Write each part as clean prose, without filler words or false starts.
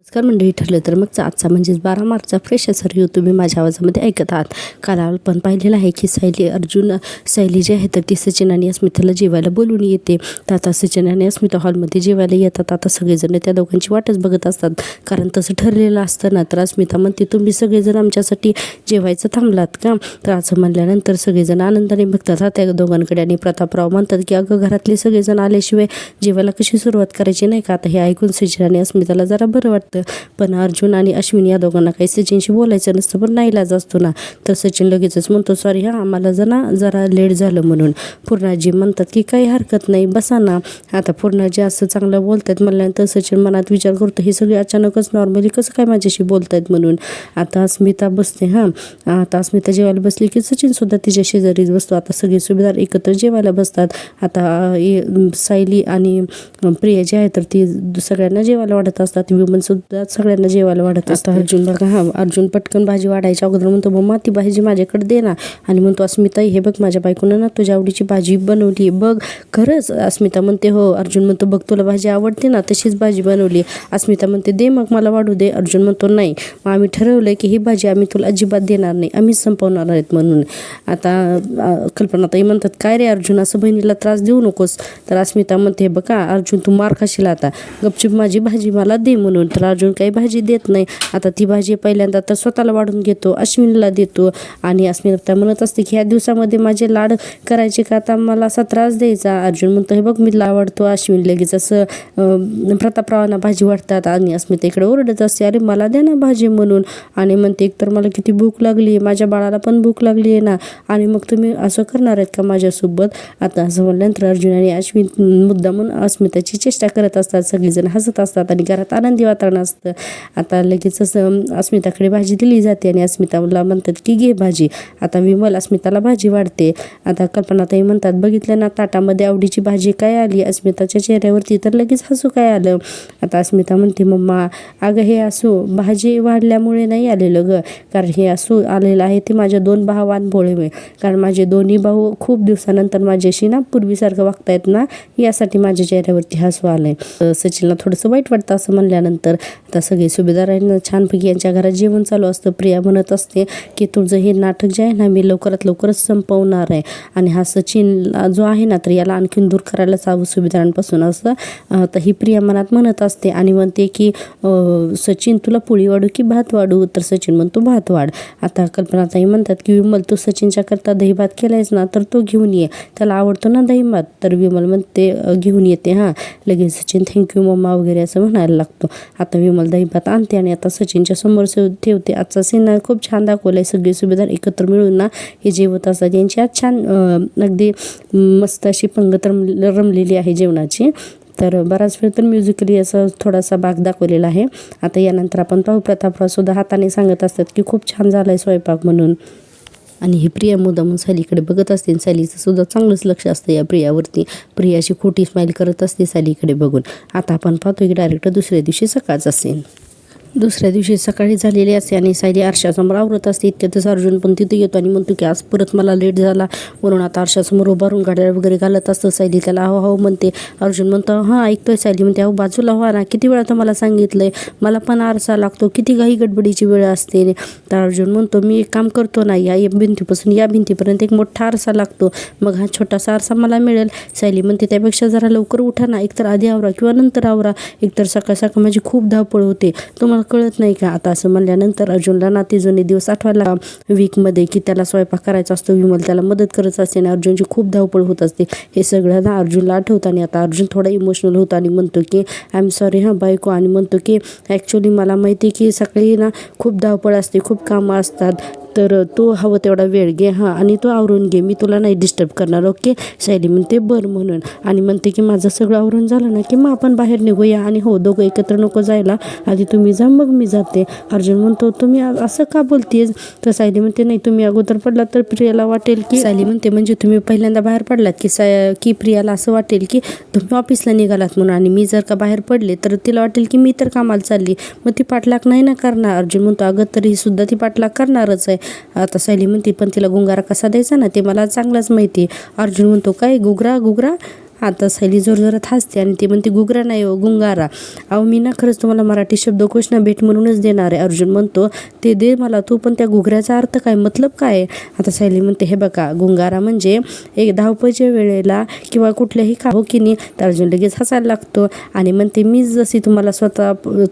नमस्कार मंडळी, ठरलं तर मगचा आजचा म्हणजेच 12 मार्चचा फ्रेश असा रिव्ह्यू तुम्ही माझ्या आवाजामध्ये ऐकत आहात. काल आपण पाहिलेलं आहे की सायली जी आहे तर ती सचिन आणि अस्मिताला जेवायला बोलून येते. तर आता सचिन आणि अस्मिता हॉलमध्ये जेवायला येतात. आता सगळेजण त्या दोघांची वाटच बघत असतात, कारण तसं ठरलेलं असतं ना. तर अस्मिता म्हणते, तुम्ही सगळेजण आमच्यासाठी जेवायचं थांबलात का? तर असं म्हणल्यानंतर सगळेजण आनंदाने बघतात त्या दोघांकडे. आणि प्रतापराव म्हणतात की अगं, घरातले सगळेजण आल्याशिवाय जेवायला कशी सुरुवात करायची नाही का? आता हे ऐकून सचिन आणि अस्मिताला जरा बरं वाटतं. पण अर्जुन आणि अश्विन या दोघांना काही सचिनशी बोलायचं नसतं, पण नाईलाज असतो ना. तर सचिन लगेचच म्हणतो, सॉरी आम्हाला जरा लेट झालं म्हणून. पूर्णाजी म्हणतात की काही हरकत नाही, बसा ना. आता पूर्णाजी असं चांगलं बोलतायत म्हणल्यानंतर सचिन मनात विचार करतो, हे सगळे अचानकच नॉर्मली कसं काय माझ्याशी बोलतायत म्हणून. आता अस्मिता बसते. आता अस्मिता जेवायला बसली की सचिन सुद्धा तिच्या शेजारीच बसतो. आता सगळे सुभेदार एकत्र जेवायला बसतात. आता सायली आणि प्रिया जी आहे तर ती सगळ्यांना जेवायला वाढत असतात. विमल सुद्धा सगळ्यांना जेवायला वाढत असतं. अर्जुन बघा, अर्जुन पटकन भाजी वाढायच्या अगोदर म्हणतो, मम्मा ती भाजी माझ्याकडे दे ना. आणि म्हणतो, अस्मिता हे बघ, माझ्या बायकोनं ना तुझ्या आवडीची भाजी बनवली बघ. खरंच? अस्मिता म्हणते हो. अर्जुन म्हणतो, बघ तुला भाजी आवडते ना, तशीच भाजी बनवली. अस्मिता म्हणते, दे मग मला वाढू दे. अर्जुन म्हणतो, नाही, मग आम्ही ठरवलंय की ही भाजी आम्ही तुला अजिबात देणार नाही, आम्हीच संपवणार आहेत म्हणून. आता कल्पनाताई म्हणतात, काय रे अर्जुन, असं बहिणीला त्रास देऊ नकोस. तर अस्मिता म्हणते, बघा अर्जुन, तू मार खाशील, आता गपचूप माझी भाजी मला दे म्हणून. तर अर्जुन काही भाजी देत नाही. आता ती भाजी पहिल्यांदा तर स्वतःला वाढून घेतो, अश्विनला देतो. आणि अस्मिता म्हणत असते की ह्या दिवसामध्ये माझे लाड करायचे का, आता मला असा त्रास द्यायचा. अर्जुन म्हणतो, हे बघ मी आवडतो. अश्विन लगेच असं प्रतापरावांना भाजी वाढतात. आणि अस्मिता इकडे ओरडत असते, अरे मला द्या ना भाजी म्हणून. आणि म्हणते, एकतर मला किती भूक लागली आहे, माझ्या बाळाला पण भूक लागली आहे ना, आणि मग तुम्ही असं करणार आहेत का माझ्यासोबत? आता असं म्हणल्यानंतर अर्जुन आणि अश्विन मुद्दामून अस्मिताची चेष्टा करत असतात. सगळेजण हसत असतात आणि घरात आनंदी वातावरण असतं. आता लगेच असं अस्मिताकडे भाजी दिली जाते आणि अस्मिताला म्हणतात की घे भाजी. आता विमल अस्मिताला भाजी वाढते. आता कल्पनाताई म्हणतात, बघितलं ना ताटामध्ये आवडीची भाजी काय आली. अस्मिताच्या चेहऱ्यावरती तर लगेच हसू काय आलं. आता अस्मिता म्हणते, मम्मा अगं, हे असू भाजी वाढल्यामुळे नाही आलेलं ग, कारण हे असू आलेलं आहे ते माझ्या 2 भावांमुळे. कारण माझे दोन्ही भाऊ खूप दिवसानंतर माझ्याशी ना पूर्वीसारखं वागतायत ना, यासाठी माझ्या चेहऱ्यावरती हसू आलंय. सचिनला थोडंसं वाईट वाटतं असं म्हणल्यानंतर आता सगळे सुभेदारांना छानपैकी यांच्या घरात जेवण चालू असतं. प्रिया म्हणत असते की तुझं हे नाटक जे आहे ना, मी लवकरच संपवणार आहे. आणि हा सचिन जो आहे ना, तर याला आणखीन दूर करायलाच हवं सुभेदारांपासून, असं तर ही प्रिया मनात म्हणत असते. आणि म्हणते की सचिन, तुला पोळी वाढू की भात वाढू? तर सचिन म्हणतो, भात वाढ. आता कल्पनाताई म्हणतात की विमल, तू सचिनच्या करता दही भात केलायस ना, तर तो घेऊन ये, त्याला आवडतो ना दही भात. तर विमल म्हणते, घेऊन येते. लगेच सचिन थँक्यू मम्मा वगैरे असं म्हणायला लागतो. आता विमल दही भात आणते आणि आता सचिनच्या समोर ठेवते. आजचा सीन खूप छान दाखवलाय. सगळे सुभेदार एकत्र मिळून ना हे जेवत असतात. यांची आज छान अगदी मस्त अशी पंगत रमलेली आहे जेवणाची. तर बराच वेळ तर म्युझिकली असं थोडासा भाग दाखवलेला आहे. आता यानंतर आपण पाहू, प्रतापराव सुद्धा हाताने सांगत असतात की खूप छान झालाय स्वयंपाक म्हणून. आणि ही प्रिया मुद्दामून सायलीकडे बघत असते. सायलीचं सुद्धा चांगलंच लक्ष असतं या प्रियावरती. प्रियाची खोटी स्माईल करत असते सायलीकडे बघून. आता आपण पाहतो की डायरेक्ट दुसऱ्या दिवशी सकाळचा सीन. दुसऱ्या दिवशी सकाळी झालेली असते आणि सायली आरशासमोर आवरत असते. इतक्यातच अर्जुन पण तिथे येतो आणि म्हणतो की आज परत मला लेट झाला म्हणून. आता आरशासमोर उभारून गाड्या वगैरे घालत असतं. सायली त्याला हो म्हणते. अर्जुन म्हणतो, ऐकतोय. सायली म्हणते, बाजूला व्हा ना, किती वेळा तर मला सांगितलंय, मला पण आरसा लागतो, किती घाई गडबडीची वेळ असते. तर अर्जुन म्हणतो, मी एक काम करतो ना, या भिंतीपासून या भिंतीपर्यंत एक मोठा आरसा लागतो, मग हा छोटासा आरसा मला मिळेल. सायली म्हणते, त्यापेक्षा जरा लवकर उठा ना, एकतर आधी आवरा किंवा नंतर आवरा, एकतर सकाळ सकाळ माझी खूप धावपळ होते, तुम्हाला कळत नाही का? आता असं म्हणल्यानंतर अर्जुनला ना ते जुने दिवस आठवायला वीकमध्ये की त्याला स्वयंपाक करायचा असतो. विमल त्याला मदत करत असते आणि अर्जुनची खूप धावपळ होत असते. हे सगळं ना अर्जुनला आठवतं आणि आता अर्जुन थोडा इमोशनल होतो आणि म्हणतो की आय एम सॉरी बायको. आणि म्हणतो की ॲक्च्युली मला माहिती की सकाळी ना खूप धावपळ असते, खूप कामं असतात, तर तू हवं तेवढा वेळ घे आणि तू आवरून घे, मी तुला नाही डिस्टर्ब करणार, ओके? सायली म्हणते, बरं म्हणून. आणि म्हणते की माझं सगळं आवरून झालं ना की मग आपण बाहेर निघूया. आणि हो, दोघं एकत्र नको जायला, आधी तुम्ही जा मग मी जाते. अर्जुन म्हणतो, तुम्ही असं का बोलतेस? तर सायली म्हणते, नाही, तुम्ही अगोदर पडलात तर प्रियाला वाटेल की. सायली म्हणते, म्हणजे तुम्ही पहिल्यांदा बाहेर पडलात की प्रियाला असं वाटेल की तुम्ही ऑफिसला निघालात म्हणून, आणि मी जर का बाहेर पडले तर तिला वाटेल की मी तर कामाला चालली, मग ती पाठलाग नाही ना करणार. अर्जुन म्हणतो, अगं तरी सुद्धा ती पाठलाग करणारच आहे. आता सायली म्हणते, पण तिला गुंगारा कसा द्यायचा ना ते मला चांगलाच माहिती. अर्जुन म्हणतो, काय गुगरा? आता सायली जोरजोरात हसते आणि ती म्हणते गुगरा नाही हो गुंगारा. अहो मी ना खरंच तुम्हाला मराठी शब्दकोश ना भेट म्हणूनच देणार आहे. अर्जुन म्हणतो ते दे मला तू, पण त्या गुगऱ्याचा अर्थ काय, मतलब काय? आता सायली म्हणते हे बघा गुंगारा म्हणजे एक धावपळीच्या वेळेला किंवा कुठल्याही हो की नाही. तर अर्जुन लगेच हसायला लागतो आणि म्हणते मी जशी तुम्हाला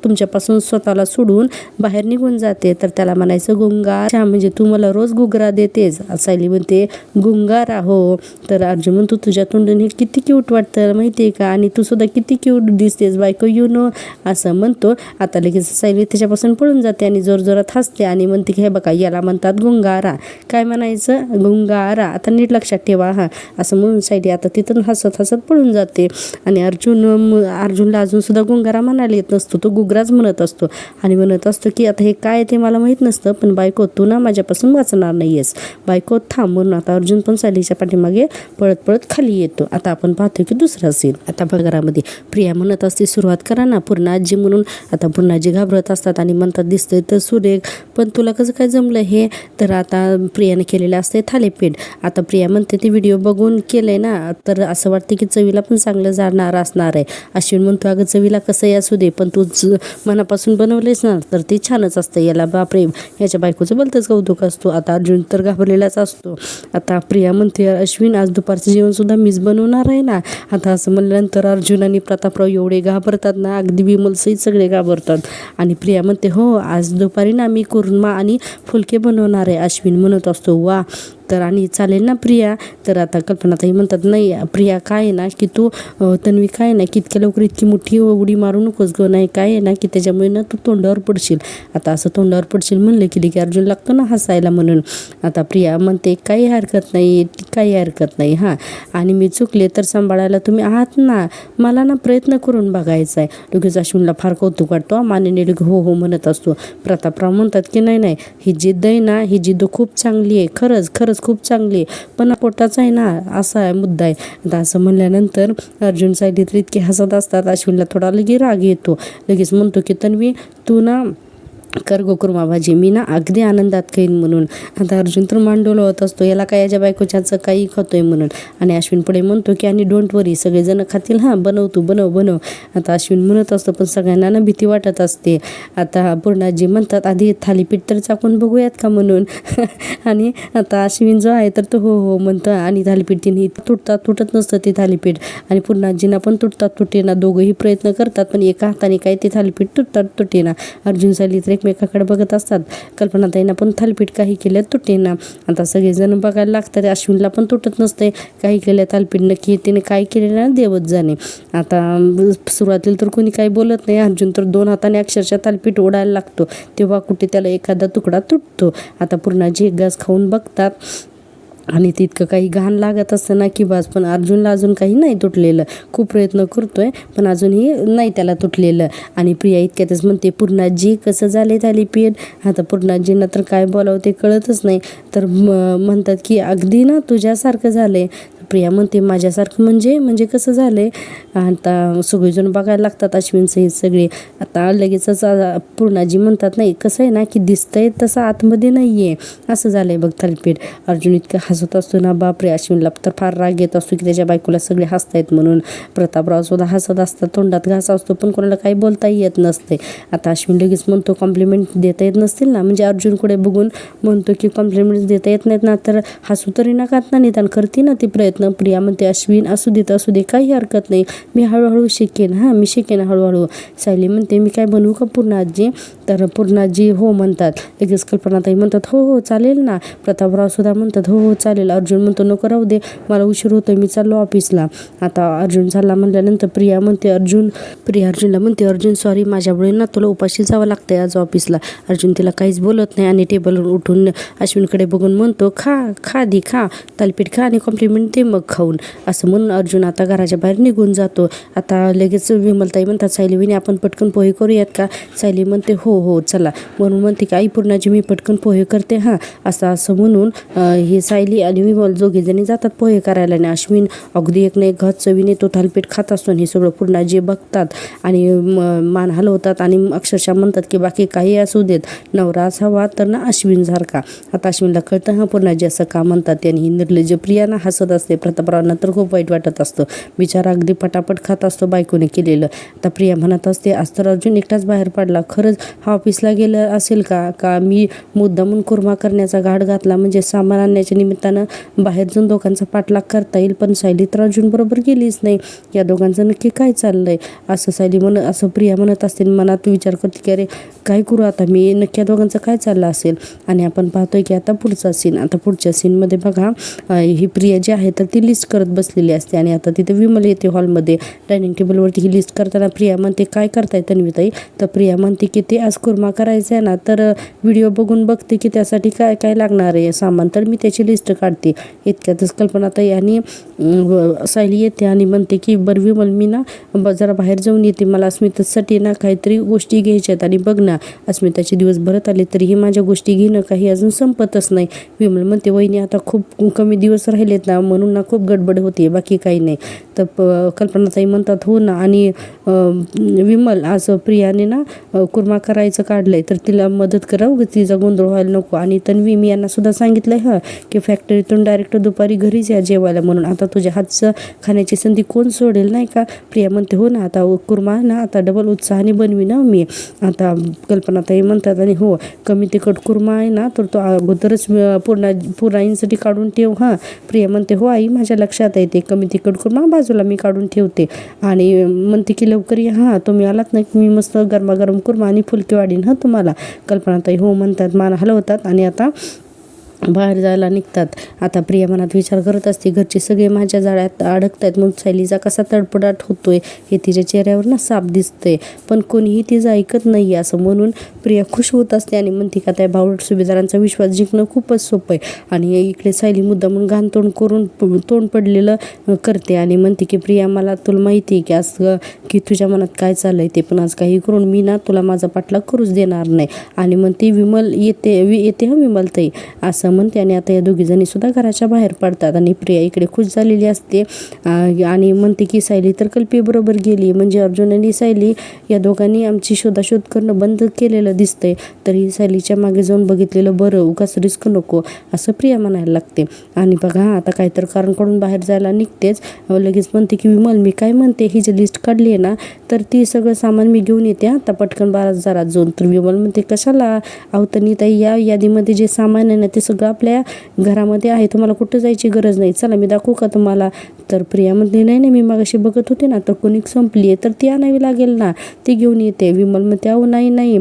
तुमच्यापासून स्वतःला सोडून बाहेर निघून जाते तर त्याला म्हणायचं गुंगारा, म्हणजे तू मला रोज गुगरा देतेस. सायली म्हणते गुंगारा हो. तर अर्जुन म्हणतो तुझ्या तोंडून हे किती क्यूट वाटतं माहिती आहे का, आणि तू सुद्धा किती क्यूट दिसतेस बायको यू नो, असं म्हणतो. आता लगेच सायली त्याच्यापासून पळून जाते आणि जोरजोरात हसते आणि म्हणते की हे बघा याला म्हणतात गुंगारा. काय म्हणायचं गुंगारा, आता नीट लक्षात ठेवा हा, असं म्हणून सायली आता तिथून हसत हसत पळून जाते. आणि अर्जुनला अजून सुद्धा गुंगारा म्हणायला येत नसतो, तो गुगराच म्हणत असतो आणि म्हणत असतो की आता हे काय ते मला माहीत नसतं, पण बायको तू ना माझ्यापासून वाचणार नाहीयेस, बायको थांब. म्हणून आता अर्जुन पण सायलीच्या पाठीमागे पळत पळत खाली येतो. आता आपण पाहतो की दुसरा सीन. आता घरामध्ये प्रिया म्हणत असते सुरुवात करा ना पूर्ण आजी म्हणून. आता पूर्ण आजी घाबरत असतात आणि म्हणतात दिसतंय तर सुरेख, पण तुला कसं काय जमलं हे. तर आता प्रियाने केलेलं असते थालीपीठ. आता प्रिया म्हणते ती व्हिडिओ बघून केलंय ना तर असं वाटतं की चवीला पण चांगलं जाणार असणार आहे. अश्विन म्हणतो अगं चवीला कसंही असू दे पण तू मनापासून बनवलेस ना तर ते छानच असतं, याला बापरे याच्या बायकोचं भलतंच कौतुक असतो. आता अर्जुन तर घाबरलेलाच असतो. आता प्रिया म्हणते अश्विन आज दुपारचं जेवण सुद्धा मीच बनवणार आहे ना. आता असं म्हणल्यानंतर अर्जुन आणि प्रतापराव एवढे घाबरतात ना, अगदी विमलसहित सगळे घाबरतात. आणि प्रिया म्हणते हो आज दुपारी ना मी कुर्मा आणि फुलके बनवणार आहे. अश्विन म्हणत असतो वा, तर आणि चालेल ना प्रिया. तर आता कल्पनाताई म्हणतात नाही प्रिया काय आहे ना की तू तन्वी काय आहे ना की इतक्या लवकर इतकी मोठी उडी मारू नकोस गं, नाही काय आहे ना की त्याच्यामुळे ना तू तोंडावर पडशील. आता असं तोंडावर पडशील म्हणलं की अर्जुन लागतो ना हसायला म्हणून. आता प्रिया म्हणते काही हरकत नाही हां, आणि मी चुकले तर सांभाळायला तुम्ही आहात ना, मला ना प्रयत्न करून बघायचा आहे. लगेच अश्विनला फार कौतुक वाटतो. मानेने हो हो म्हणत असतो. प्रतापराव म्हणतात की नाही ही जिद्द आहे ना, ही जिद्द खूप चांगली आहे, खरंच खूप चांगली आहे, पण पोटाचा आहे ना असा आहे मुद्दा आहे. आता असं म्हणल्यानंतर अर्जुन सायली तर इतके हसत असतात. अश्विनला थोडा लगेच राग येतो. लगेच म्हणतो की तन्वी तू ना कर गो कुर्मा भाजी, मी ना अगदी आनंदात खाईन म्हणून. आता अर्जुन तर मांडोला होत असतो, याला काय याच्या बायकोच्याचं काही खातोय म्हणून. आणि अश्विन पुढे म्हणतो की आणि डोंट वरी सगळेजण खातील हां, बनव तू बनव. आता अश्विन म्हणत असतो पण सगळ्यांना ना भीती वाटत असते. आता पूर्णाजी म्हणतात आधी थालीपीठ तर चाकून बघूयात का म्हणून. आणि आता अश्विन जो आहे तर तो हो म्हणतो आणि थालीपीठ तिने तुटत नसतं ते थालीपीठ, आणि पूर्णाजींना पण तुटेना. दोघंही प्रयत्न करतात पण एका हाताने काय ते थालीपीठ तुटेना. अर्जुन सायली तर एकमेकाकडे बघत असतात. कल्पनाताईंना पण थालीपीठ काही केलं तुटेना. आता सगळेजण बघायला लागतात. अश्विनला पण तुटत नसते, काही केलं थालीपीठ नक्की तिने काय केलेलं ना देवच जाणे. आता सुरुवातीला तर कोणी काही बोलत नाही. अर्जुन तर 2 हाताने अक्षरशः थालीपीठ ओढायला लागतो, तेव्हा कुठे त्याला एखादा तुकडा तुटतो. आता पूर्णाजी एक घास खाऊन बघतात आणि तितकं काही घाण लागत असतं ना की बस, पण अर्जुनला अजून काही नाही तुटलेलं. खूप प्रयत्न करतोय पण अजूनही नाही त्याला तुटलेलं. आणि प्रिया इतक्यातच म्हणते पूर्णाजी कसं झाले थालीपीठ. आता पूर्णाजींना तर काय बोलावं ते कळतच नाही. तर म्हणतात की अगदी ना तुझ्यासारखं झालंय. प्रिया म्हणते माझ्यासारखं म्हणजे कसं झालंय. आता सगळेजण बघायला लागतात अश्विनसहित सगळे. आता लगेचच पूर्णाजी म्हणतात नाही कसं आहे ना की दिसतंय तसं आतमध्ये नाही आहे, असं झालंय बघ थालीपीठ. अर्जुन इतकं हसत असतो ना बापरे, अश्विनला तर फार राग येत असतो की त्याच्या बायकोला सगळे हसतायत म्हणून. प्रतापराव सुद्धा हसत असतात, तोंडात घास असतो पण कोणाला काही बोलताही येत नसते. आता अश्विन लगेच म्हणतो कॉम्प्लिमेंट देता येत नसतील ना, म्हणजे अर्जुनकडे बघून म्हणतो की कॉम्प्लिमेंट देता येत नाहीत ना तर हसू तरी नकात ना, निदान करते ना ती प्रयत्न. प्रिया म्हणते अश्विन असू दे काही हरकत नाही, मी हळूहळू शिकेन मी शिकेन हळूहळू. सायली म्हणते मी काय बनवू का पूर्णाजी. तर पूर्णाजी हो म्हणतात. लगेच कल्पनाताई म्हणतात हो चालेल ना. प्रतापराव सुद्धा म्हणतात हो चालेल. अर्जुन म्हणतो नको राहू दे मला उशीर होतोय, मी चाललो ऑफिसला. आता अर्जुन चालला म्हणल्यानंतर प्रिया अर्जुनला म्हणते अर्जुन सॉरी माझ्यामुळे ना तुला उपाशी जावं लागतंय आज ऑफिसला. अर्जुन तिला काहीच बोलत नाही आणि टेबलवर उठून अश्विनकडे बघून म्हणतो खा थालीपीठ खा आणि कॉम्प्लिमेंट दे मग खाऊन. असं म्हणून अर्जुन आता घराच्या बाहेर निघून जातो. आता लगेच विमलताई म्हणतात सायली वहिनी आपण पटकन पोहे करूयात का. सायली म्हणते हो चला. म्हणून म्हणते की आई पूर्णाची मी पटकन पोहे करते हां, असं म्हणून हे सायली आणि विमल दोघीजणी जातात पोहे करायला. आणि अश्विन अगदी एक ना एक घात चवीने तो थालीपीठ खात असतो. हे सगळं पूर्णाजी बघतात आणि मान हलवतात आणि अक्षरशः म्हणतात की बाकी काही असू देत नवरा असावा तर ना अश्विन सारखा. आता अश्विनला कळतं पूर्णाजी असं का म्हणतात. आणि ही निर्लज्ज प्रिया ना हसत असते असते. प्रतापरावांना तर खूप वाईट वाटत असतं. बिचारा अगदी पटापट खात असतो बायकोने केलेलं. आता प्रिया म्हणत असते, आज तर अर्जुन एकटाच बाहेर पडला. खरंच हा ऑफिसला गेला असेल का मी मुद्दामून कुर्मा करण्याचा घाट घातला, म्हणजे सामान आणण्याच्या निमित्तानं बाहेर जाऊन दोघांचा पाठलाग करता येईल. पण सायली तर अर्जुन बरोबर गेलीच नाही. या दोघांचं नक्की काय चाललंय असं प्रिया म्हणत असते. मनात विचार करते की अरे काय करू आता मी, नक्की या दोघांचं काय चाललं असेल. आणि आपण पाहतोय की आता पुढच्या सीनमध्ये बघा, ही प्रिया जी आहे तर ती लिस्ट करत बसलेली असते. आणि आता तिथे विमल येते हॉलमध्ये. डायनिंग टेबलवरती ही लिस्ट करताना प्रिया म्हणते, काय करताय तन्वीताई? तर प्रिया म्हणते की ते आज कुर्मा करायचा आहे ना, तर व्हिडिओ बघून बघते की त्यासाठी काय काय लागणार आहे सामान, तर मी त्याची लिस्ट काढते. इतक्यातच कल्पनाताई आणि सायली येते आणि म्हणते की बरं विमल, मी ना जरा बाहेर जाऊन येते, मला अस्मितासाठी ना काहीतरी गोष्टी घ्यायच्यात. आणि बघ ना, अस्मिताचे दिवस भरत आले तरीही माझ्या गोष्टी घेणं काही अजून संपतच नाही. विमल म्हणते, वहिनी आता खूप कमी दिवस राहिलेत ना, म्हणून ना खूप गडबड होते, बाकी काही नाही. तर कल्पनाताई म्हणतात, हो ना. आणि विमल, असं प्रियाने ना कुर्मा करायचं काढलंय, तर तिला मदत करावं, तिचा गोंधळ व्हायला नको. आणि तन्वी, मी यांना सुद्धा सांगितलंय की फॅक्टरीतून डायरेक्ट दुपारी घरीच या जेवायला म्हणून. आता तुझ्या हातचं खाण्याची संधी कोण सोडेल, नाही का? प्रिया म्हणते, हो ना, आता कुर्मा ना आता डबल उत्साहाने बनवी ना मी. आता कल्पनाताई म्हणतात, आणि हो, कमी तिखट कुर्मा आहे ना, तर तो अगोदरच पुराईंसाठी काढून ठेव. प्रिया म्हणते, हो आई, माझ्या लक्षात आहे, ते कमी तिखट कुर्मा बाजूला मी काढून ठेवते. आणि म्हणते की लवकर या, तुम्ही आलात ना मी मस्त गरमागरम कुर्मा आणि फुलके वाढीन तुम्हाला. कल्पनाताई हो म्हणतात, मान हलवतात आणि आता बाहेर जायला निघतात. आता प्रिया मनात विचार करत असते, घरचे सगळे माझ्या जाळ्यात अडकतायत, मग सायलीचा कसा तडफडाट होतोय हे तिच्या चेहऱ्यावर ना साफ दिसतंय, पण कोणीही तिचं ऐकत नाही. असं म्हणून प्रिया खुश होत असते आणि म्हणते का त्या भावड सुभेदारांचा विश्वास जिंकणं खूपच सोपं आहे. आणि इकडे सायली मुद्दा म्हणून घाण तोंड करून तोंड पडलेलं करते आणि म्हणते की प्रिया, मला तुला माहिती आहे की आज की तुझ्या मनात काय चाललंय ते, पण आज काही करून मी ना तुला माझा पाठलाग करूच देणार नाही. आणि म्हणते, विमल येते विमलताई, असं म्हणते. आणि आता या दोघीजणी सुद्धा घराच्या बाहेर पडतात आणि प्रिया इकडे खुश झालेली असते आणि म्हणते की सायली तर कल्पी बरोबर गेली, म्हणजे अर्जुन आणि सायली या दोघांनी आमची शोधाशोध करणं बंद केलेलं दिसतंय, तरी सायलीच्या मागे जाऊन बघितलेलं बरं, उगाच रिस्क नको, असं प्रिया म्हणायला लागते. आणि बघा, आता काहीतरी कारण काढून बाहेर जायला निघतेच. लगेच म्हणते की विमल, मी काय म्हणते, ही जी लिस्ट काढली आहे ना, तर ती सगळं सामान मी घेऊन येते आता पटकन बाजारात जाऊन. तर विमल म्हणते, कशाला ताई, या यादीमध्ये जे सामान आहे ना ते सगळं आपल्या घरामध्ये आहे, तुम्हाला कुठं जायची गरज नाही, चला मी दाखवू का तुम्हाला? तर प्रिया म्हणते, नाही मी मागाशी बघत होते ना, तर कोणीक संपली आहे, तर ती आणावी लागेल ना, ती घेऊन येते. विमल म्हणते, अहो नाही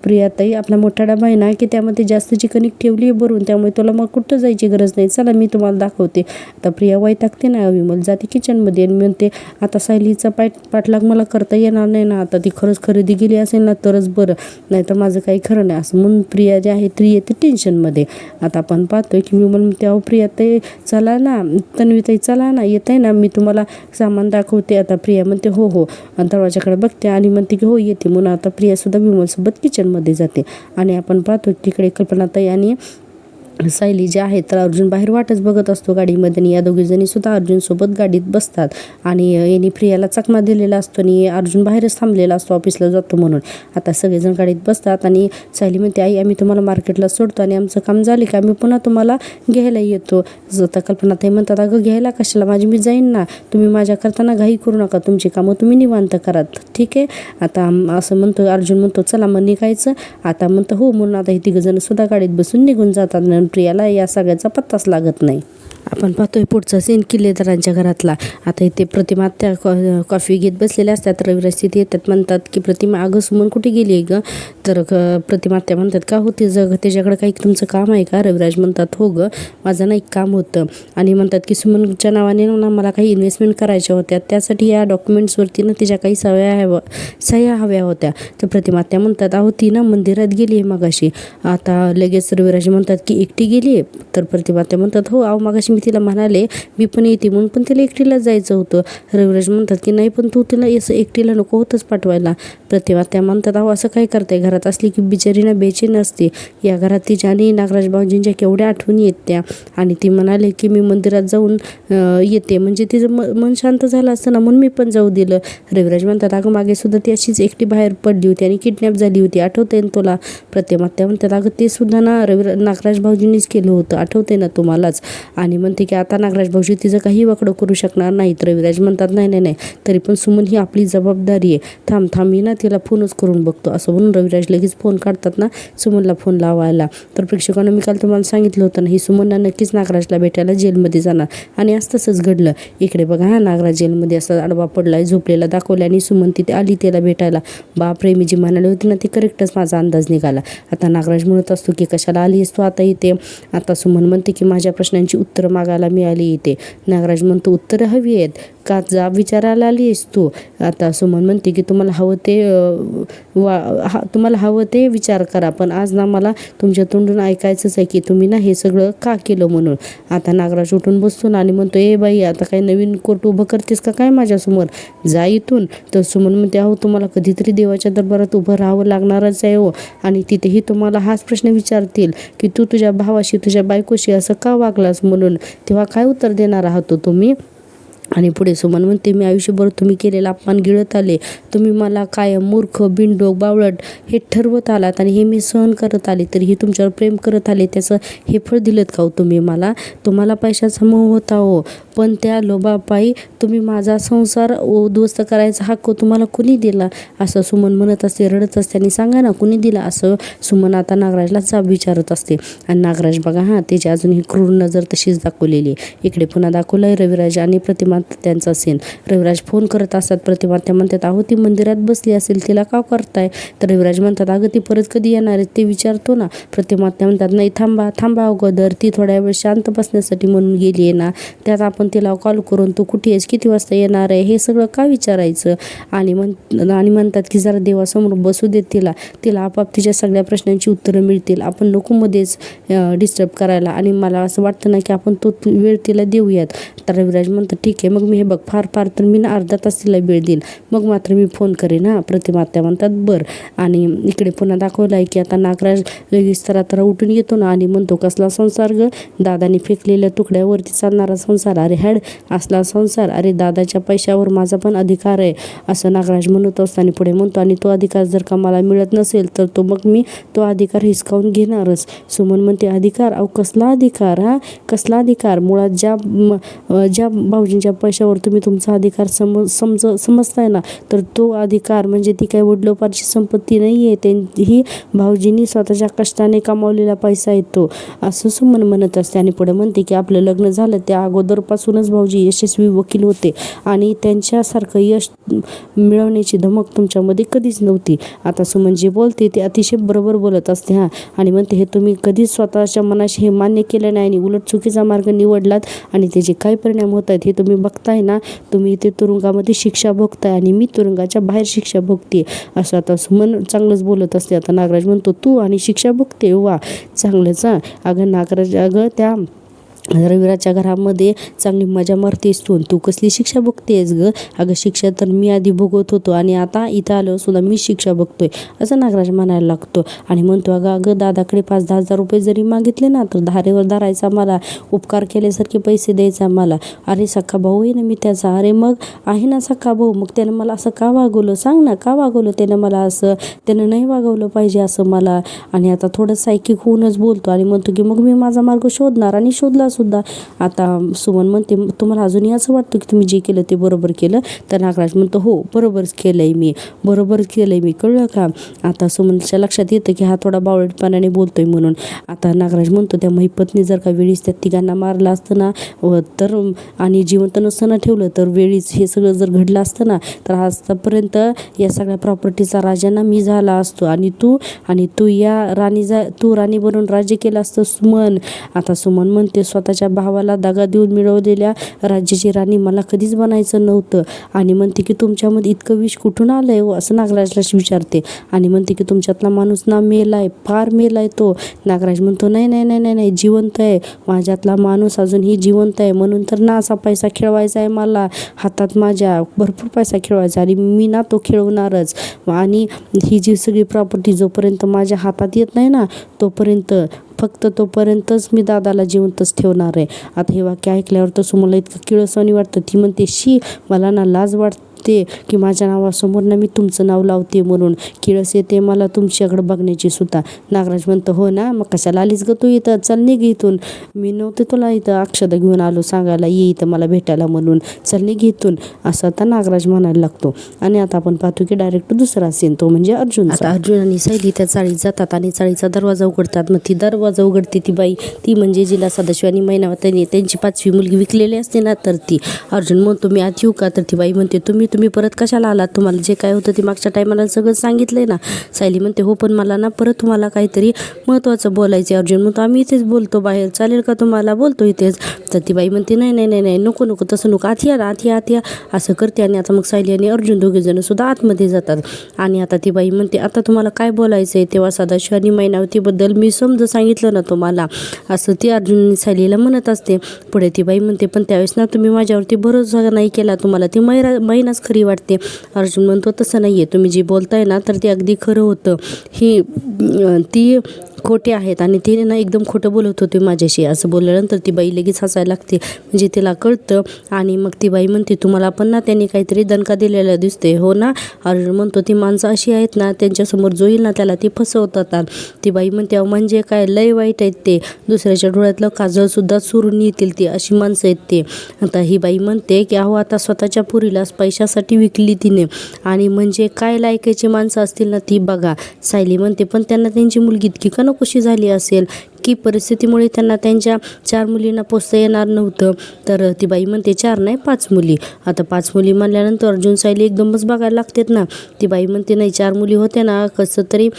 प्रियाताई, आपला मोठा डबा आहे ना की त्यामध्ये जास्तची कणिक ठेवली आहे भरून, त्यामुळे तुला मग कुठं जायची गरज नाही, चला मी तुम्हाला दाखवते. आता प्रिया वैतागते ना, विमल जाते किचनमध्ये आणि म्हणते, आता सायलीचा पाठलाग मला करता येणार नाही ना, आता ती खरंच खरेदी गेली असेल ना तरच बरं, नाही तर माझं काही खरं नाही, असं म्हणून प्रिया जी आहे ती येते टेन्शनमध्ये. आता आपण पाहतोय की विमल म्हणते, अहो प्रियाताई चला ना, तन्वीताई चला ना, येत आहे ना, मी तुम्हाला सामान दाखवते. आता प्रिया म्हणते, हो, दरवाजाकडे बघते आणि म्हणते की हो येते म्हणून. आता प्रियासुद्धा विमलसोबत किचनमध्ये जाते. आणि आपण पाहतो तिकडे कल्पनाताई आणि सायली जे आहे तर अर्जुन बाहेर वाटच बघत असतो गाडीमध्ये, आणि या दोघीजणी सुद्धा अर्जुनसोबत गाडीत बसतात. आणि यांनी प्रियाला चकमा दिलेला असतो आणि अर्जुन बाहेरच थांबलेला असतो ऑफिसला जातो म्हणून. आता सगळेजण गाडीत बसतात आणि सायली म्हणते, आई आम्ही तुम्हाला मार्केटला सोडतो आणि आमचं काम झाले का आम्ही पुन्हा तुम्हाला घ्यायला येतो. आता कल्पनाताई म्हणतात, अगं घ्यायला कशाला, मी जाईन ना, तुम्ही माझ्या करताना घाई करू नका, तुमची कामं तुम्ही निवांत करात, ठीक आहे. आता असं म्हणतो अर्जुन, म्हणतो चला मग निघायचं आता, म्हणतं हो म्हणून. आता हे तिघंजण सुद्धा गाडीत बसून निघून जातात. प्रियाला या सगळ्याचा पत्ताच लागत नाही. आपण पाहतोय पुढचा सीन किल्लेदारांच्या घरातला. आता इथे प्रतिमा त्या कॉफी घेत बसलेल्या असतात. रविराज तिथे येतात, म्हणतात की प्रतिमा, अगं सुमन कुठे गेली आहे गं? तर प्रतिमा त्या म्हणतात, का हो त्याच्याकडे काही तुमचं काम आहे का? रविराज म्हणतात, हो गं, माझं ना एक काम होतं. आणि म्हणतात की सुमनच्या नावाने ना मला काही इन्व्हेस्टमेंट करायच्या होत्या, त्यासाठी या डॉक्युमेंट्सवरती ना तिच्या काही सह्या हव्या होत्या. तर प्रतिमा त्या म्हणतात, अहो ती ना मंदिरात गेली आहे मगाशी. आता लगेच रविराज म्हणतात की एकटी गेली आहे? तर प्रतिमा त्या म्हणतात, हो, अहो मगाशी मी तिला म्हणाले मी पण येते म्हणून, पण तिला एकटीला जायचं होतं. रविराज म्हणतात की नाही, पण तू तिला असं एकटीला नको होतंच पाठवायला. प्रतिमा त्या म्हणतात, अहो असं काय करताय, घरात घरात असली की बिचारी ना बेचैन असते. या घरात तिच्या आणि नागराज भाऊजींच्या केवढ्या आठवणी येत त्या. आणि ती म्हणाले की मी मंदिरात जाऊन येते, म्हणजे तिचं मन शांत झालं असतं ना, म्हणून मी पण जाऊ दिलं. रविराज म्हणतात अगं मागे सुद्धा ती अशीच एकटी बाहेर पडली होती आणि किडनॅप झाली होती, आठवतंय ना तुला. प्रतिमा म्हणतात अगं ते सुद्धा ना नागराज भाऊजींनीच केलं होतं, आठवतंय ना तुम्हालाच. आणि म्हणते की आता नागराज भाऊजी तिचं काही वाकडं करू शकणार नाहीत. रविराज म्हणतात नाही नाही नाही, तरी पण सुमन ही आपली जबाबदारी आहे, थांब मी ना तिला फोनच करून बघतो. असं म्हणून रविराज लगेच फोन काढतात ना सुमनला फोन लावायला. तर प्रेक्षकांना मी काल तुम्हाला सांगितलं होतं ना, ही सुमनला नक्कीच नागराजला भेटायला जेलमध्ये जाणार आणि आज तसंच घडलं. इकडे बघा हा नागराज जेलमध्ये असा आडवा पडलाय, झोपलेला दाखवला आणि सुमन तिथे आली त्याला भेटायला. बापरे, मी जी म्हणाली होती ना ती करेक्टच माझा अंदाज निघाला. आता नागराज म्हणत असतो की कशाला आली असतो आता इथे. आता सुमन म्हणते की माझ्या प्रश्नांची उत्तरं मागायला मिळाली इथे. नागराज म्हणतो उत्तरं हवी आहेत का, जा विचारायला आली आहेस तू. आता सुमन म्हणते की तुम्हाला हवं ते विचार करा, पण आज ना मला तुमच्या तोंडून ऐकायचंच आहे की तुम्ही ना हे सगळं का केलं म्हणून. आता नागराज उठून बसतो ना आणि म्हणतो ए बाई आता काही नवीन कोर्ट उभं करतेस का काय माझ्यासमोर, जा इथून. तर सुमन म्हणते अहो तुम्हाला कधीतरी देवाच्या दरबारात उभं राहावं लागणारच आहे हो, आणि तिथेही तुम्हाला हाच प्रश्न विचारतील की तू तुझ्या भावाशी तुझ्या बायकोशी असं का वागलास म्हणून, तेव्हा काय उत्तर देणार आहात तुम्ही. आणि पुढे सुमन म्हणते मी आयुष्यभर तुम्ही केलेला अपमान गिळत आले, तुम्ही मला कायम मूर्ख बिनडोक बावळट हे ठरवत आलात आणि हे मी सहन करत आले, तरीही तुमच्यावर प्रेम करत आले, त्याचं हे फळ दिलंत का हो तुम्ही मला. तुम्हाला पैशाचा मोह होता हो, पण त्या लोभापायी तुम्ही माझा संसार उद्ध्वस्त करायचा हक्क तुम्हाला कुणी दिला. असं सुमन म्हणत असते, रडत असते आणि सांगा ना कुणी दिला, असं सुमन आता नागराजला जाब विचारत असते. आणि नागराज बघा हा त्याची अजूनही क्रूर नजर तशीच दाखवलेली आहे. इकडे पुन्हा दाखवलंय रविराज आणि प्रतिमा त्यांचा सीन. रविराज फोन करत असतात, प्रतिमा त्या म्हणतात अहो ती मंदिरात बसली असेल, तिला का करताय. तर रविराज म्हणतात अगं ती परत कधी येणार आहे ते विचारतो ना. प्रतिमा त्या म्हणतात नाही थांबा अगोदर, ती थोड्या वेळ शांत बसण्यासाठी म्हणून गेली आहे ना, त्यात आपण तिला कॉल करून तू कुठे आहेस किती वाजता येणार आहे हे सगळं का विचारायचं. आणि म्हणतात की जरा देवासमोर बसू देत तिला आपाप तिच्या सगळ्या प्रश्नांची उत्तरं मिळतील, आपण नको मध्येच डिस्टर्ब करायला. आणि मला असं वाटतं ना की आपण तो वेळ तिला देऊयात. तर रविराज म्हणतात ठीक आहे, मग मी हे बघ फार तर मी ना अर्धा तास तिला वेळ देईन, मग मात्र मी फोन करेन हा. प्रतिमा त्या म्हणतात बरं. आणि इकडे पुन्हा दाखवलं आहे की आता नागराज लगेच तर उठून येतो ना आणि म्हणतो कसला संसार ग, दादाने फेकलेल्या तुकड्यावरती चालणारा संसार, अरे हॅड असला संसार, अरे दादाच्या पैशावर माझा पण अधिकार आहे, असं नागराज म्हणत असताना पुढे म्हणतो आणि तो अधिकार जर का मला मिळत नसेल तर मग मी तो अधिकार हिसकावून घेणारच. सुमन म्हणते अधिकार, अहो कसला अधिकार, कसला अधिकार. मुळात ज्या भाऊजींच्या पैशावर तुम्ही तुमचा अधिकार समजताय ना, तर तो अधिकार म्हणजे ती काही वडिलोपार्जित संपत्ती नाही आहे, ही भाऊजींनी स्वतःच्या कष्टाने कमावलेला पैसा आहे तो, असं सुमन म्हणत असते. आणि पुढे म्हणते की आपलं लग्न झालं त्या अगोदरपासूनच भाऊजी यशस्वी वकील होते आणि त्यांच्यासारखं यश मिळवण्याची धमक तुमच्यामध्ये कधीच नव्हती. आता सुमन जे बोलते ते अतिशय बरोबर बोलत असते आणि म्हणते हे तुम्ही कधीच स्वतःच्या मनाशी हे मान्य केलं नाही आणि उलट चुकीचा मार्ग निवडलात आणि त्याचे काय परिणाम होत आहेत हे तुम्ही बघताय ना. तुम्ही इथे तुरुंगामध्ये शिक्षा भोगताय आणि मी तुरुंगाच्या बाहेर शिक्षा भोगते, असं आता सुमन चांगलंच बोलत असते. आता नागराज म्हणतो तू आणि शिक्षा भोगते, वा चांगलंच. अगं नागराज, अगं त्या रविराजच्या घरामध्ये चांगली मजा मारतेस तू कसली शिक्षा बघतेस ग. अगं शिक्षा तर मी आधी भोगत होतो आणि आता इथं आलो सुद्धा मी शिक्षा बघतोय, असं नागराज म्हणायला लागतो. आणि म्हणतो अगं दादाकडे 5-10 हजार रुपये जरी मागितले ना तर धारेवर धरायचा, मला उपकार केल्यासारखे पैसे द्यायचा मला. अरे सख्खा भाऊ आहे ना मी त्याचा, अरे मग आहे ना सख्खा भाऊ, मग त्यानं मला असं का वागवलं सांग ना, का वागवलं त्यानं मला असं, त्यानं नाही वागवलं पाहिजे असं मला. आणि आता थोडं सायकिक होऊनच बोलतो आणि म्हणतो की मग मी माझा मार्ग शोधणार आणि शोधला सुद्धा. आता सुमन म्हणते तुम्हाला अजूनही असं वाटतं की तुम्ही जे केलं ते बरोबर केलं. तर नागराज म्हणतो हो बरोबर केलंय मी, कळलं का. आता सुमनच्या लक्षात येतं की हा थोडा बावळटपणाने बोलतोय म्हणून. आता नागराज म्हणतो त्या महिपतने जर का वेळीच त्या तिघांना मारलं असतं ना तर आणि जिवंत नसताना ठेवलं तर वेळीच हे सगळं जर घडलं असतं ना तर आजपर्यंत या सगळ्या प्रॉपर्टीचा राजांना मी झाला असतो आणि तू राणी बनून राज्य केलं असतं सुमन. आता सुमन म्हणते स्वतःच्या भावाला दगा देऊन मिळवलेल्या राज्याची राणी मला कधीच बनायचं नव्हतं. आणि म्हणते की तुमच्यामध्ये इतकं विष कुठून आलंय हो, असं नागराजला विचारते. आणि म्हणते की तुमच्यातला माणूस ना मेलाय, फार मेलाय तो. नागराज म्हणतो नाही नाही नाही नाही नाही, जिवंत आहे. माझ्यातला माणूस अजूनही जिवंत आहे. म्हणून तर ना असा पैसा खेळवायचा आहे मला. हातात माझ्या भरपूर पैसा खेळवायचा आणि मी ना तो खेळवणारच. आणि ही जी सगळी प्रॉपर्टी जोपर्यंत माझ्या हातात येत नाही ना तोपर्यंत, फक्त तोपर्यंतच मी दादाला जिवंतच ठेवणार आहे. आता हे वाक्य ऐकल्यावर तर सुमनला इतकं किळसवाणी वाटतं. ती म्हणते शी, मला ना लाज वाटते की माझ्या नावासमोर ना मी तुमचं नाव लावते म्हणून. किळस येते मला तुमच्याकडे बघण्याची सुद्धा. नागराज म्हणतो हो ना, मग कशाला आलीस ग तू इथं, चल निघ इथून. मी नव्हते तुला इथं अक्षता घेऊन आलो सांगायला ये इथं मला भेटायला म्हणून, चल निघ इथून, असं आता नागराज म्हणायला लागतो. आणि आता आपण पाहतो की डायरेक्ट दुसरा सीन, तो म्हणजे अर्जुन. आता अर्जुन आणि सायली त्या चाळीत जातात आणि चाळीचा दरवाजा उघडतात. मग ती दरवाजा उघडते ती बाई, ती म्हणजे जिला सदाशिव आणि मैनावतीने त्यांची 5वी मुलगी विकलेली असते ना, तर ती. अर्जुन म्हणतो मी आत येऊ का, तर ती बाई म्हणते तुम्ही परत कशाला आलात, तुम्हाला जे काय होतं ते मागच्या टायमाला सगळं सांगितलंय ना. सायली म्हणते हो, पण मला ना परत तुम्हाला काहीतरी महत्त्वाचं बोलायचं. अर्जुन म्हणतो आम्ही इथेच बोलतो बाहेर, चालेल का तुम्हाला, बोलतो इथेच. तर ती बाई म्हणते नाही नाही नाही नाही, नको नको, तसं नको, आत या आत या असं करते. आणि आता मग सायली आणि अर्जुन दोघेजण सुद्धा आतमध्ये जातात. आणि आता ती बाई म्हणते आता तुम्हाला काय बोलायचं आहे. तेव्हा सदाशिव आणि मैनावतीबद्दल मी समज सांगितलं ना तुम्हाला, असं ती अर्जुन सायलीला म्हणत असते. पुढे ती बाई म्हणते पण त्यावेळेस ना तुम्ही माझ्यावरती भरोसा नाही केला, तुम्हाला ती मैनाच खरी वाटते. अर्जुन म्हणतो तसं नाही आहे, तुम्ही जे बोलताय ना तर ते अगदी खरं होतं. ती खोटे आहेत आणि ते ना एकदम खोटं बोलत होते माझ्याशी, असं बोलल्यानंतर ती बाई लगेच हसायला लागते. म्हणजे तिला कळतं. आणि मग ती बाई म्हणते तुम्हाला पण ना त्यांनी काहीतरी दणका दिलेला दिसते हो ना. अर्जुन म्हणतो ती माणसं अशी आहेत ना, त्यांच्यासमोर जो येईल ना त्याला ती फसवतात. ती बाई म्हणते म्हणजे काय, लय वाईट आहेत ते, दुसऱ्याच्या डोळ्यातलं काजळ सुद्धा चोरून येतील ते, अशी माणसं आहेत ते. आता ही बाई म्हणते की अहो आता स्वतःच्या पुरीला पैशासाठी विकली तिने, आणि म्हणजे काय लायकाची माणसं असतील ना ती बघा. सायली म्हणते पण त्यांना त्यांची मुलगी इतकी का नकोशी झाली असेल की परिस्थितीमुळे त्यांना त्यांच्या 4 मुलींना पोसता येणार नव्हतं. तर ती बाई म्हणते 4 नाही 5 मुली. आता 5 मुली म्हणल्यानंतर अर्जुन सायली एकदमच बघायला लागतात ना. ती बाई म्हणते नाही 4 मुली होत्या ना कसं तरी,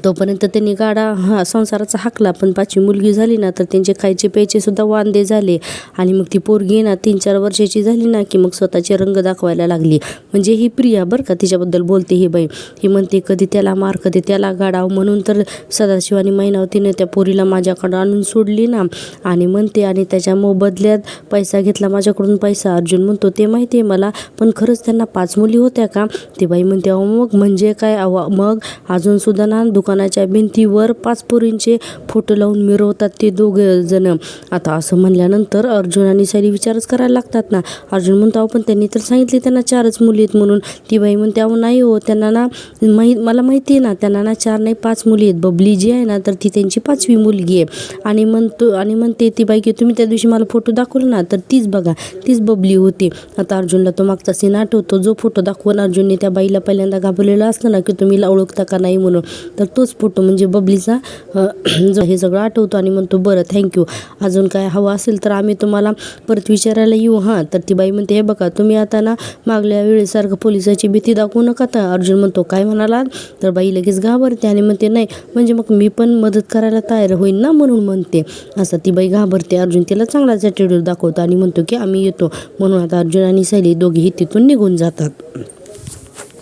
तोपर्यंत त्यांनी गाडा संसाराचा हाकला, पण 5वी मुलगी झाली ना तर त्यांचे खायचे प्यायचे सुद्धा वांदे झाले. आणि मग ती पोरगी ना 3-4 वर्षाची झाली ना की मग स्वतःचे रंग दाखवायला लागली. म्हणजे ही प्रिया बरं का, तिच्याबद्दल बोलते ही बाई. ही म्हणते कधी त्याला मार कधी त्याला गाडाव, म्हणून तर सदाशिव आणि मैनावतीने त्या पोरीला माझ्याकडं आणून सोडली ना. आणि म्हणते आणि त्याच्या मोबदल्यात पैसा घेतला माझ्याकडून पैसा. अर्जुन म्हणतो ते माहिती आहे मला, पण खरंच त्यांना 5 मुली होत्या का. ती बाई म्हणते अहो मग म्हणजे काय, मग अजून सुद्धा ना दुकानाच्या भिंतीवर 5 पोरींचे फोटो लावून मिरवतात ते दोघे जण. आता असं म्हणल्यानंतर अर्जुन आणि सायली विचारच करायला लागतात ना. अर्जुन म्हणतो अहो पण त्यांनी तर सांगितले त्यांना 4च मुली आहेत म्हणून. ती बाई म्हणते अहो नाही हो, त्यांना ना मला माहिती आहे ना, त्यांना ना 4 नाही 5 मुली आहेत. बबली जी आहे ना तर ती त्यांची 5वी मुलगी आहे. आणि म्हणते ती बाई की तुम्ही त्या दिवशी मला फोटो दाखवला ना तर तीच बघा, तीच बबली होती. आता अर्जुनला तो मागचा सीन आठवतो, जो फोटो दाखवून अर्जुनने त्या बाईला पहिल्यांदा घाबरलेलं असतं ना की तुम्ही ओळखता का नाही म्हणून, तर तोच फोटो म्हणजे बबलीचा हे सगळं आठवतो. आणि म्हणतो बरं थँक्यू, अजून काय हवं असेल तर आम्ही तुम्हाला परत विचारायला येऊ. हां तर ती बाई म्हणते हे बघा तुम्ही आता ना मागल्या वेळेसारखं पोलिसाची भीती दाखवू नका. तर अर्जुन म्हणतो काय म्हणाला, तर बाई लगेच घाबरते आणि म्हणते नाही म्हणजे मग मी पण मदत करायला तयार होईन ना म्हणून म्हणते. असं ती बाई घाबरते. अर्जुन तिला चांगलाच ॲटिट्यूड दाखवतो आणि म्हणतो की आम्ही येतो. म्हणून आता अर्जुन आणि सायली दोघेही तिथून निघून जातात.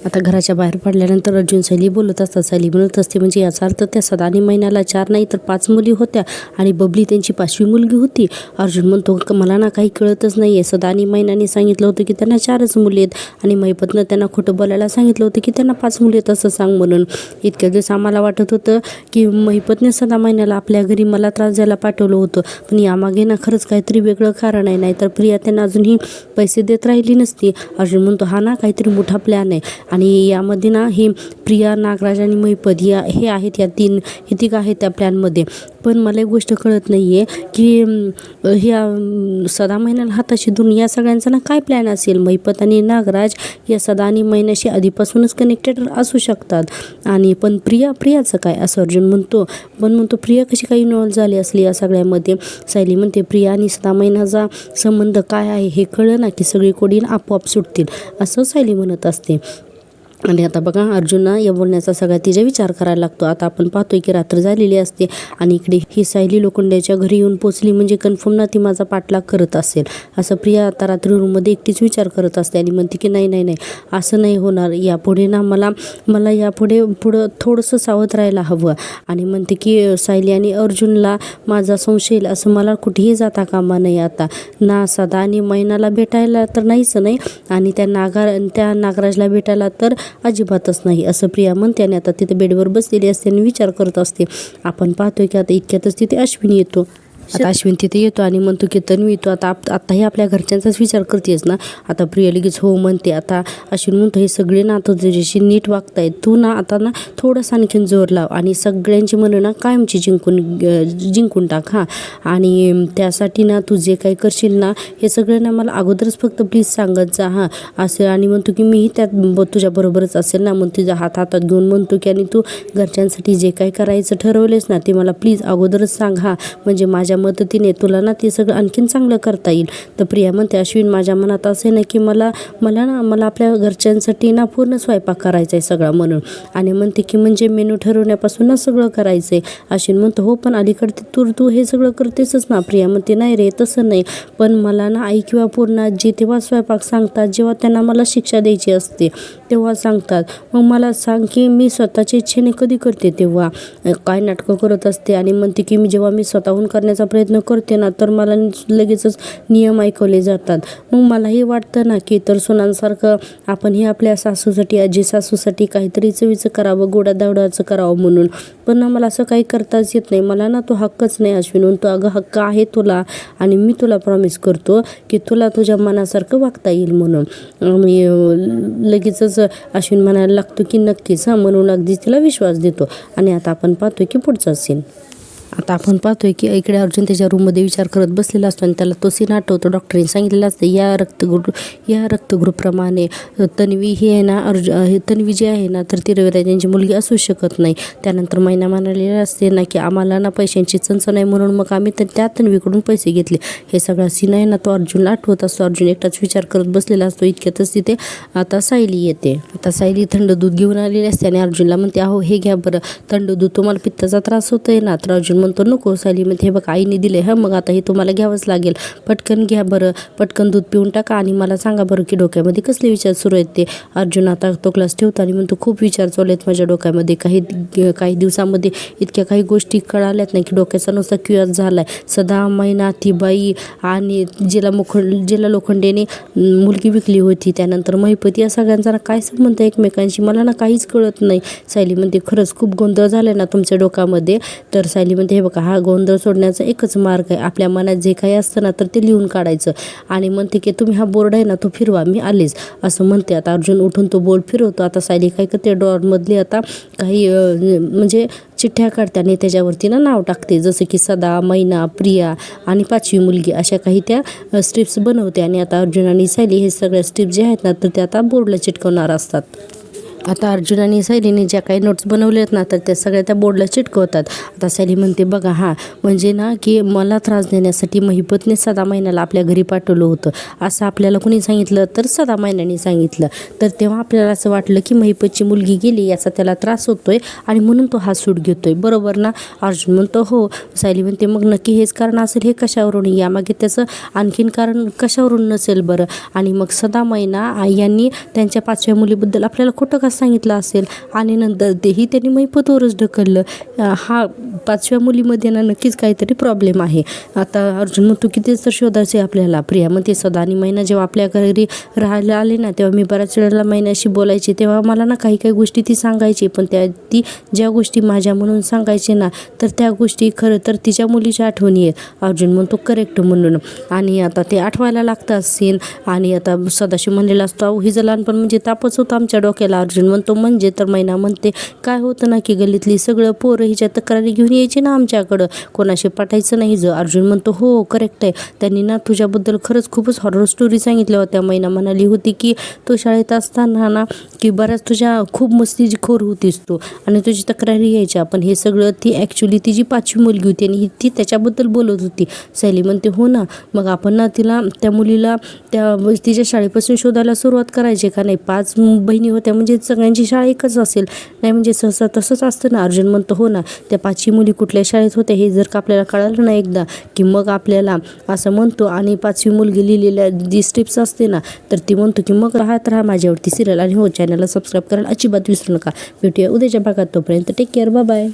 आता घराच्या बाहेर पडल्यानंतर अर्जुन सायली बोलत असतात. सायली म्हणत असते म्हणजे याचा अर्थ त्या सदा आणि मैनाला 4 नाही तर 5 मुली होत्या आणि बबली त्यांची 5वी मुलगी होती. अर्जुन म्हणतो मला ना काही कळतच नाही आहे. सदा आणि मैनाने सांगितलं होतं की त्यांना 4च मुली आहेत आणि महिपतनं त्यांना खोटं बोलायला सांगितलं होतं की त्यांना 5 मुली आहेत असं सांग म्हणून. इतक्या दिवस आम्हाला वाटत होतं की महिपतने सदा मैनाला आपल्या घरी मला त्रास द्यायला पाठवलं होतं, पण यामागे ना खरंच काहीतरी वेगळं कारण आहे, नाही तर प्रिया त्यांना अजूनही पैसे देत राहिली नसती. अर्जुन म्हणतो हा ना काहीतरी मोठा प्लॅन आहे आणि यामध्ये ना ही प्रिया, नागराज आणि महिपत हे आहेत, या 3 हे तिघ आहेत त्या प्लॅनमध्ये. पण मला एक गोष्ट कळत नाही आहे की ह्या सदा मैनाला हाताशी धरून या सगळ्यांचा ना काय प्लॅन असेल. महिपत आणि नागराज या सदा आणि मैनाशी आधीपासूनच कनेक्टेड असू शकतात आणि पण प्रियाचं काय असं अर्जुन म्हणतो. पण म्हणतो प्रिया कशी काही इन्व्हॉल्व झाली असली या सगळ्यामध्ये. सायली म्हणते प्रिया आणि सदा मैनाचा संबंध काय आहे हे कळलं ना की सगळी कोडी आपोआप सुटतील असं सायली म्हणत असते. आणि आता बघा अर्जुनना या बोलण्याचा सगळा तिचा विचार करायला लागतो. आता आपण पाहतोय की रात्र झालेली असते आणि इकडे ही सायली लोखंडेच्या घरी येऊन पोचली म्हणजे कन्फर्म ना ती माझा पाठलाग करत असेल असं प्रिया आता रात्री रूममध्ये एकटीच विचार करत असते आणि म्हणते की नाही नाही नाही असं नाही होणार, यापुढे ना मला पुढं थोडंसं सावध राहायला हवं. आणि म्हणते की सायली आणि अर्जुनला माझा संशय येईल असं मला कुठेही जाता कामा नाही. आता ना सदा आणि मैनाला भेटायला तर नाहीच नाही आणि त्या नागराजला भेटायला तर अजिबातच नाही असं प्रिया म्हणते. आणि आता तिथे बेडवर बसलेली असते आणि विचार करत असते. आपण पाहतोय की आता इतक्यातच तिथे अश्विनी येतो. आता अश्विन तिथे येतो आणि म्हणतो की तन्वी तू आताही आपल्या घरच्यांचाच विचार करतेस ना. आता प्रिया लगेच हो म्हणते. आता अश्विन म्हणतो हे सगळे ना आता तुझ्याशी नीट वागतायत, तू ना आता ना थोडंसं आणखीन जोर लाव आणि सगळ्यांची मनं ना कायमची जिंकून टाक हां. आणि त्यासाठी ना तू जे काही करशील ना हे सगळं ना मला अगोदरच फक्त प्लीज सांगत जा हां असं. आणि म्हणतो की मीही त्यात तुझ्याबरोबरच असेल ना. मग तुझा हातात घेऊन म्हणतो की आणि तू घरच्यांसाठी जे काही करायचं ठरवलेस ना ते मला प्लीज अगोदरच सांग हां, म्हणजे माझ्या मदतीने तुला ना ते सगळं आणखीन चांगलं करता येईल. तर प्रिया म्हणते अश्विन माझ्या मनात असे ना की मला आपल्या घरच्यांसाठी ना पूर्ण स्वयंपाक करायचा आहे सगळा म्हणून. आणि म्हणते की म्हणजे मेनू ठरवण्यापासून ना सगळं करायचं आहे. अश्विन म्हणतो हो पण अलीकडे तू हे सगळं करतेसच ना. प्रिया म्हणते नाही रे तसं नाही, पण मला ना आई किंवा पूर्ण आजी तेव्हा स्वयंपाक सांगतात जेव्हा त्यांना मला शिक्षा द्यायची असते तेव्हा सांगतात. मग मला सांग की मी स्वतःच्या इच्छेने कधी करते तेव्हा काय नाटकं करत असते. आणि म्हणते की जेव्हा मी स्वतःहून करण्याचा प्रयत्न करते ना तर मला लगेचच नियम ऐकवले जातात. मग मलाही वाटतं ना की तर सुनांसारखं आपण हे आपल्या सासूसाठी आजी सासूसाठी काहीतरी चवीचं करावं, गोडाधोडाचं करावं म्हणून. पण ना मला असं काही करताच येत नाही. मला ना तो हक्कच नाही अश्विन. तो अगं हक्क आहे तुला आणि मी तुला प्रॉमिस करतो की तुला तुझ्या मनासारखं वागता येईल म्हणून. मी लगेचच अश्विन म्हणायला लागतो की नक्कीच हां म्हणून अगदीच तिला विश्वास देतो. आणि आता आपण पाहतोय की पुढचा सीन. आता आपण पाहतोय की इकडे अर्जुन त्याच्या रूममध्ये विचार करत बसलेला असतो आणि त्याला तो सीन आठवतो. डॉक्टरने सांगितलेलं असतं या रक्तग्रुपप्रमाणे तन्वी ही आहे ना तन्वी जी आहे ना तर ती रविराजांची मुलगी असू शकत नाही. त्यानंतर मैना म्हणालेला असते ना की आम्हाला ना पैशांची चणचण आहे म्हणून मग आम्ही तर त्या तन्वीकडून पैसे घेतले. हे सगळा सीन आहे ना तो अर्जुनला आठवत असतो. अर्जुन एकटाच विचार करत बसलेला असतो. इतक्यातच तिथे आता सायली येते. आता सायली थंड दूध घेऊन आलेली असते आणि अर्जुनला म्हणते अहो हे घ्या बरं थंड दूध, तुम्हाला पित्ताचा त्रास होतोय ना. तर अर्जुन म्हणतो नको. सायली म्हणते हे बघ आईने दिले हां मग आता हे तुम्हाला घ्यावंच लागेल, पटकन घ्या बरं, पटकन दूध पिऊन टाका आणि मला सांगा बरं की डोक्यामध्ये कसले विचार सुरू आहेत ते. अर्जुन आता तो ग्लास ठेवतो आणि म्हणतो खूप विचार चालू आहेत माझ्या डोक्यामध्ये. काही दिवसामध्ये इतक्या काही गोष्टी कळाल्यात नाही की डोक्याचा नुसता क्युअर झाला आहे. सदा मैना ती बाई आणि जिला लोखंडेने मुलगी विकली होती, त्यानंतर महिपती, या सगळ्यांचा काय संबंध एकमेकांशी मला ना काहीच कळत नाही. सायली म्हणते खरंच खूप गोंधळ झाला ना तुमच्या डोक्यामध्ये. तर सायली म्हणते हे बघा हा गोंधळ सोडण्याचा एकच मार्ग आहे, आपल्या मनात जे काही असतं ना तर ते लिहून काढायचं. आणि म्हणते की तुम्ही हा बोर्ड आहे ना तो फिरवा, मी आलेच असं म्हणते. आता अर्जुन उठून तो बोर्ड फिरवतो. आता सायली काय करते ड्रॉवरमधली आता काही म्हणजे चिठ्ठ्या काढते आणि त्याच्यावरती ना नाव टाकते, जसं की सदा, मैना, प्रिया आणि 5वी मुलगी अशा काही त्या स्ट्रिप्स बनवते. आणि आता अर्जुन आणि सायली हे सगळ्या स्ट्रिप्स जे आहेत ना तर ते आता बोर्डला चिटकवणार असतात. आता अर्जुन आणि सायलीने ज्या काही नोट्स बनवले आहेत ना तर त्या सगळ्या त्या बोर्डला चिटकवतात. आता सायली म्हणते बघा हां म्हणजे ना की मला त्रास देण्यासाठी महिपतने सदा मैनाला आपल्या घरी पाठवलं होतं असं आपल्याला कोणी सांगितलं तर सदा मैनाने सांगितलं. तर तेव्हा आपल्याला असं वाटलं की महिपतची मुलगी गेली याचा त्याला त्रास होतोय आणि म्हणून तो हा सूट घेतोय, बरोबर ना. अर्जुन म्हणतो हो. सायली म्हणते मग नक्की हेच कारण असेल, हे कशावरून, यामागे त्याचं आणखीन कारण कशावरून नसेल बरं. आणि मग सदा मैना यांनी त्यांच्या 5व्या मुलीबद्दल आपल्याला खोटं का सांगितलं असेल आणि नंतर तेही त्यांनी महिपतवरच ढकललं. हा 5व्या मुलीमध्ये ना नक्कीच काहीतरी प्रॉब्लेम आहे. आता अर्जुन म्हणतो की तेच तर शोधायचे आपल्याला. प्रिया म्हणते सदा आणि मैना जेव्हा आपल्या घरी राहायला आले ना तेव्हा मी बऱ्याच वेळेला मैनाशी बोलायचे तेव्हा मला ना काही गोष्टी ती सांगायची, पण ती ज्या गोष्टी माझ्या म्हणून सांगायचे ना तर त्या गोष्टी खरं तर तिच्या मुलीच्या आठवणी आहेत. अर्जुन म्हणतो करेक्ट म्हणून. आणि आता ते आठवायला लागतात सीन. आणि आता सदाशिव म्हणलेला असतो हिचं लहानपण म्हणजे तापच होतं आमच्या डोक्याला. अर्जुन म्हणतो म्हणजे, तर मैना म्हणते काय होतं ना की गल्लीतली सगळं पोरं हिच्या तक्रारी घेऊन यायची ना आमच्याकडं, कोणाशी पाठायचं नाही हिचं. अर्जुन म्हणतो हो करेक्ट आहे, त्यांनी ना तुझ्याबद्दल खरंच खूपच हॉरर स्टोरी सांगितल्या होत्या. मैना म्हणाली होती की तो शाळेत असताना ना की बऱ्याच तुझ्या खूप मस्तीखोर होतीस तू आणि तुझी तक्रारी यायच्या, पण हे सगळं ती ॲक्च्युली तिची 5वी मुलगी होती आणि ती त्याच्याबद्दल बोलत होती. सायली म्हणते हो ना, मग आपण ना त्या मुलीला तिच्या शाळेपासून शोधायला सुरुवात करायची का नाही. 5 बहिणी होत्या म्हणजेच सगळ्यांची शाळा एकच असेल. नाही म्हणजे सहसा तसंच असतं ना. अर्जुन म्हणतो हो ना, त्या 5ही मुली कुठल्या शाळेत होत्या हे जर का आपल्याला कळालं ना एकदा, की मग आपल्याला असं म्हणतो. आणि 5वी मुलगी लिहिलेल्या जी स्ट्रिप्स असते ना, तर ती म्हणतो की मग पाहत राहा माझ्यावरती सिरियल. आणि हो, चॅनलला सबस्क्राईब करायला अजिबात विसरू नका. भेटूया उद्याच्या भागात. तोपर्यंत टेक केअर. Bye bye.